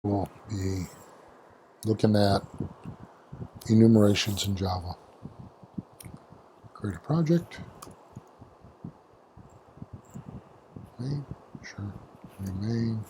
We'll be looking at enumerations in Java. Create a project. Main, sure. New main.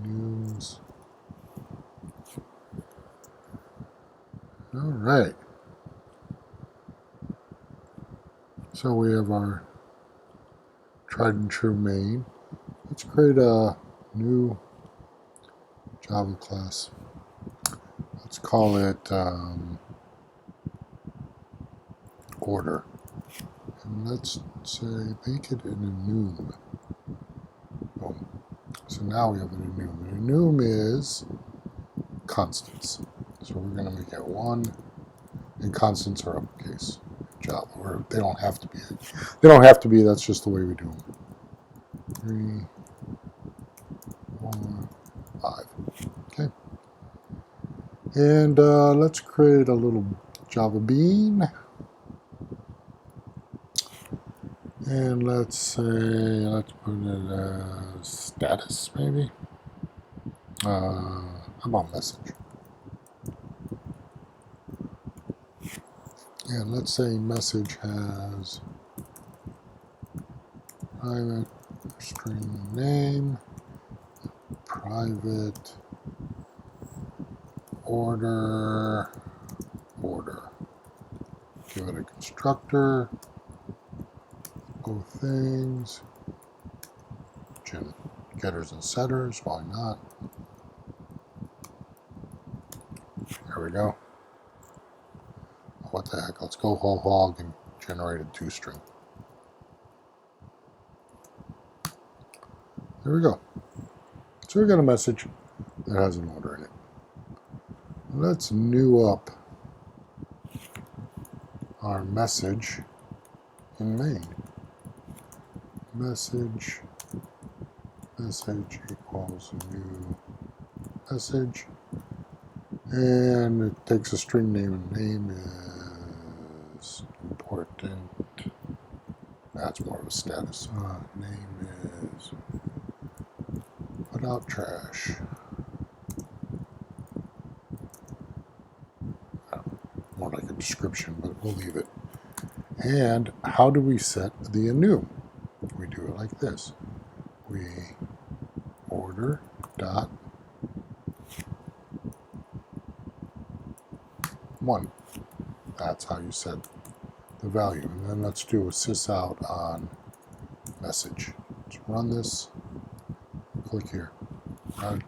News. All right. So we have our tried and true main. Let's create a new Java class. Let's call it order. And let's say make it an enum. Boom. So now we have an enum. An enum is constants. So we're going to make it 1, and constants are uppercase in Java. Or they don't have to be. They don't have to be. That's just the way we do them. 3, 4, 5. Okay. And let's create a little Java bean. And let's put it as status, maybe. How about message? And let's say message has private string name, private order. Give it a constructor. Both things. Getters and setters. Why not? There we go. What the heck? Let's go whole hog and generate a toString. There we go. So we got a message that has an order in it. Let's new up our message in main. Message equals new message. And it takes a string name, and name is important. That's more of a status. Name is put out trash. More like a description, but we'll leave it. And how do we set the enum? We do it like this. We order dot 1. That's how you set the value. And then let's do a sysout on message. Let's run this. Click here. Run.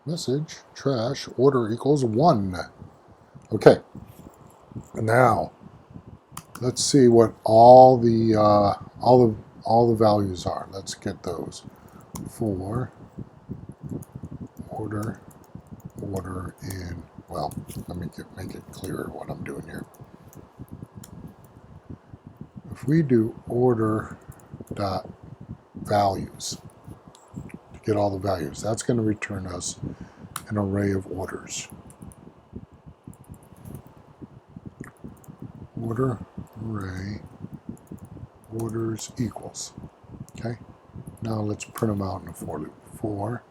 Message trash order equals 1. Okay. Now let's see what all the values are. Let's get those. For order in, well, let me make it clearer what I'm doing here. If we do order dot values to get all the values, that's going to return us an array of orders. Order array orders equals. Okay. Now let's print them out in a for loop. For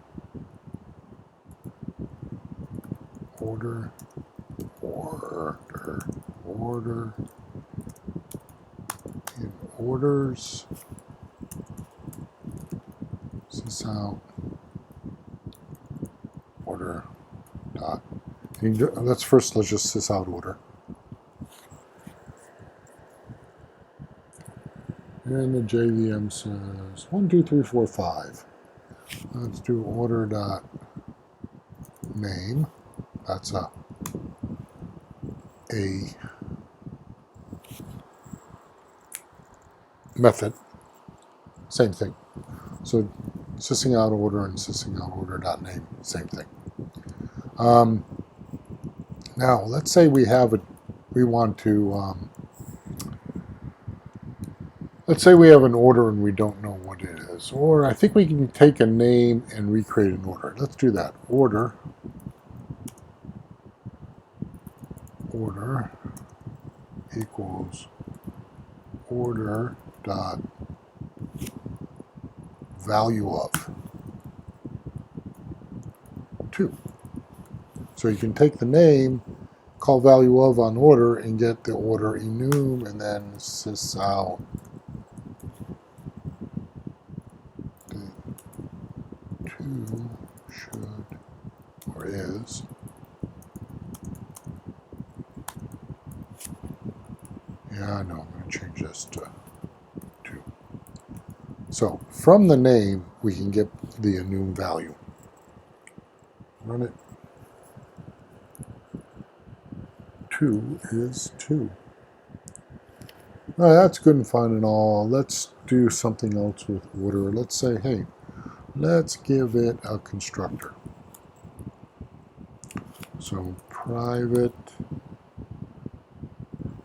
order in orders. Sysout order dot. Let's just sysout order. And the JVM says 1, 2, 3, 4, 5. Let's do order dot name. That's a method. Same thing. So syssing out order and syssing out order dot name, same thing. Now let's say we have let's say we have an order and we don't know what it is. Or I think we can take a name and recreate an order. Let's do that. Order equals order dot value of 2. So you can take the name, call value of on order, and get the order enum, and then sys out the 2 should or is. Yeah, I know, I'm going to change this to 2. So from the name, we can get the enum value. Run it. 2 is 2. All right, that's good and fine and all. Let's do something else with order. Let's say, hey, let's give it a constructor. So private,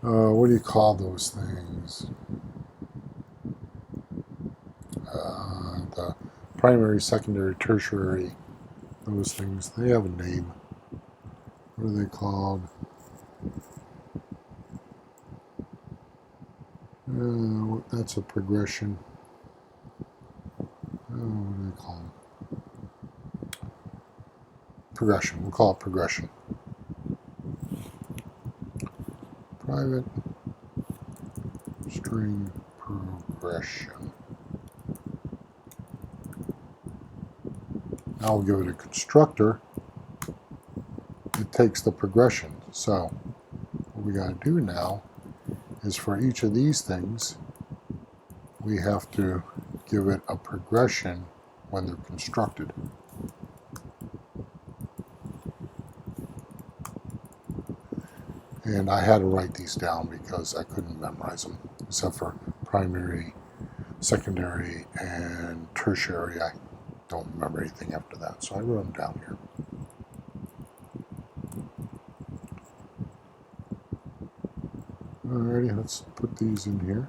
what do you call those things? The primary, secondary, tertiary, those things, they have a name. What are they called? That's a progression. What do they call them? Progression. We'll call it progression. Private string progression. Now we'll give it a constructor. It takes the progression. So what we got to do now is for each of these things, we have to give it a progression when they're constructed. And I had to write these down because I couldn't memorize them, except for primary, secondary, and tertiary. I don't remember anything after that, so I wrote them down here. Alrighty, let's put these in here.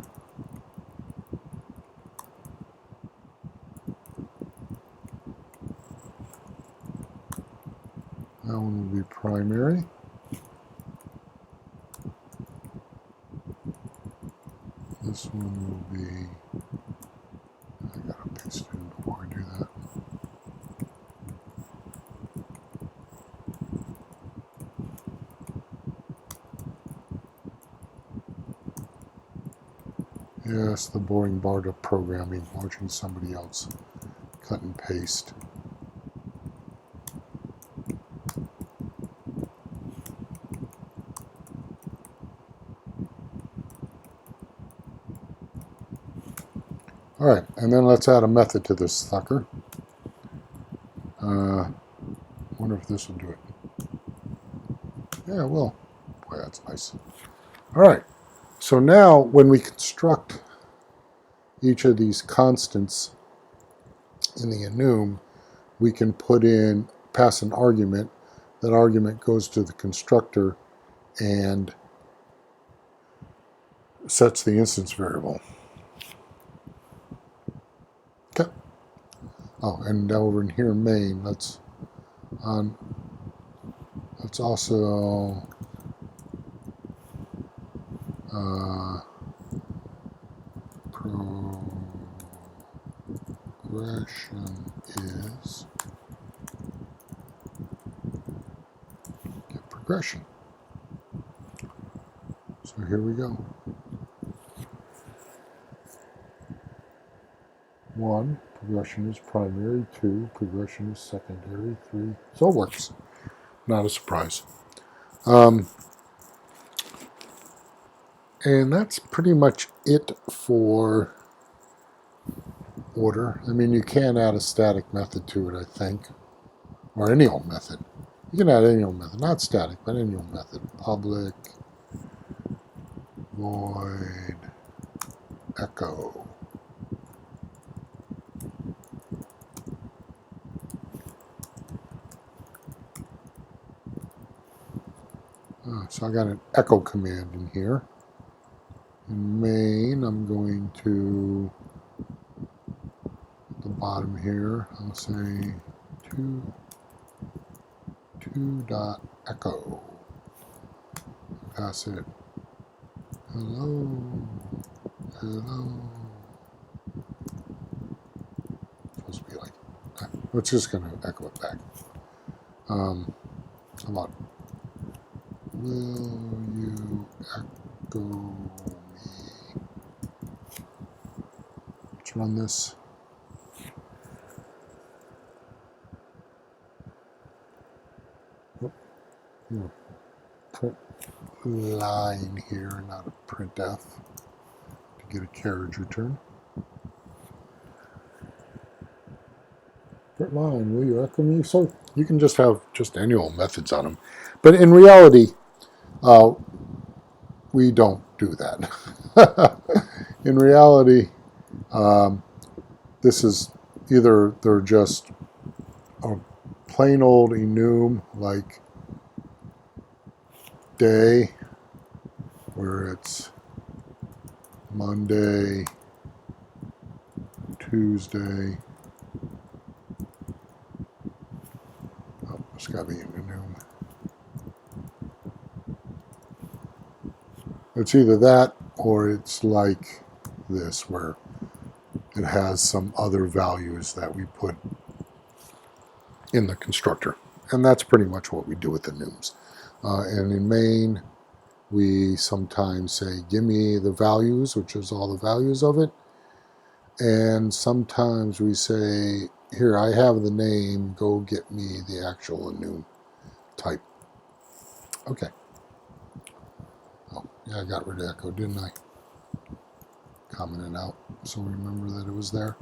That one will be primary. This one will be, I gotta paste it in before I do that. Yes, the boring part of programming, watching somebody else cut and paste. Alright, and then let's add a method to this sucker. Wonder if this will do it. Yeah, it will. Boy, that's nice. Alright, so now when we construct each of these constants in the enum, we can pass an argument. That argument goes to the constructor and sets the instance variable. Okay. Oh, and over in here, main, let's also progression is get progression. So here we go. 1, progression is primary. 2, progression is secondary. 3, so it works. Not a surprise. And that's pretty much it for order. I mean, you can add a static method to it, I think, or any old method. You can add any old method, not static, but any old method. Public void echo. So I got an echo command in here. In main, I'm going to, at the bottom here, I'll say 2.echo. Pass it hello, Hello. Supposed to be like, it's just going to echo it back. Come on. Will you echo me? Let's run this. Print line here, not a printf, to get a carriage return. Print line, will you echo me? So you can just have just any old methods on them. But in reality, we don't do that. In reality, this is either they're just a plain old enum like day, where it's Monday, Tuesday. Oh, it's got to be an enum. It's either that or it's like this, where it has some other values that we put in the constructor. And that's pretty much what we do with enums. And in main, we sometimes say, give me the values, which is all the values of it. And sometimes we say, here, I have the name, go get me the actual enum type. Okay. Oh, yeah, I got rid of echo, didn't I? Commented out, so remember that it was there.